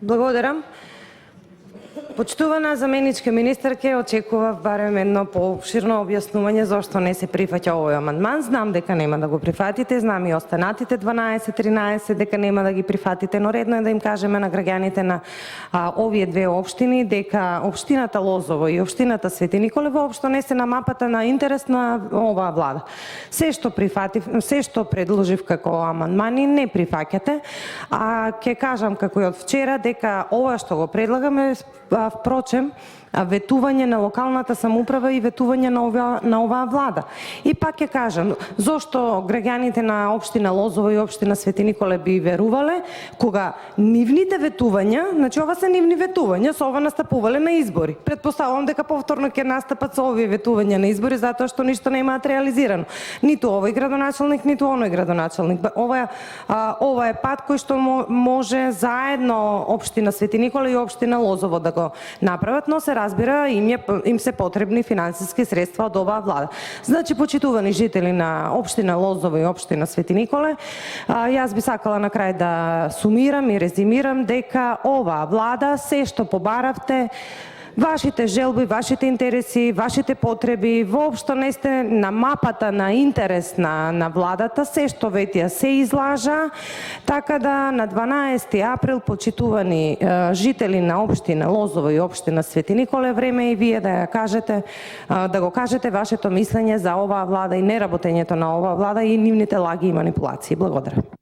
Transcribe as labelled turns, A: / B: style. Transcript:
A: Благодарам. Почитувана заменичка министерке, очекував барем едно поопширно објаснување зошто не се прифаќа овој амандман. Знам дека нема да го прифатите, знам и останатите 12-13 дека нема да ги прифатите, но редно е да им кажеме на граѓаните на овие две општини дека општината Лозово и општината Свети Николе воопшто не се на мапата на интерес на оваа влада. Се што прифатив, се што предложив како амандмани не прифаќате, а ќе кажам како и од вчера дека ова што го предлагаме впрочем, ветување на локалната самоуправа и ветување на оваа влада. И пак ќе кажам, зошто граѓаните на општина Лозово и општина Свети Николе би верувале, кога нивните ветувања, значи ова се нивни ветувања, со ова настапувале на избори. Претпоставувам дека повторно ќе настапат со овие ветувања на избори, затоа што ништо не имаат реализирано. Ниту овој градоначелник, ниту оној градоначелник. Ова е пат кој што може заедно општина Свети Николе и општина Лозово да го направат, но се разбира, им се потребни финансиски средства од оваа влада. Значи, почитувани жители на општина Лозово и општина Свети Николе, јас би сакала на крај да сумирам и резимирам дека оваа влада се што побаравте, вашите желби, вашите интереси, вашите потреби, воопшто не сте на мапата на интерес на владата, се што ветија се излажа, така да на 12 април, почитувани жители на општина Лозово и општина Свети Николе, време и вие да го кажете вашето мислење за оваа влада и неработењето на оваа влада и нивните лаги и манипулации. Благодарам.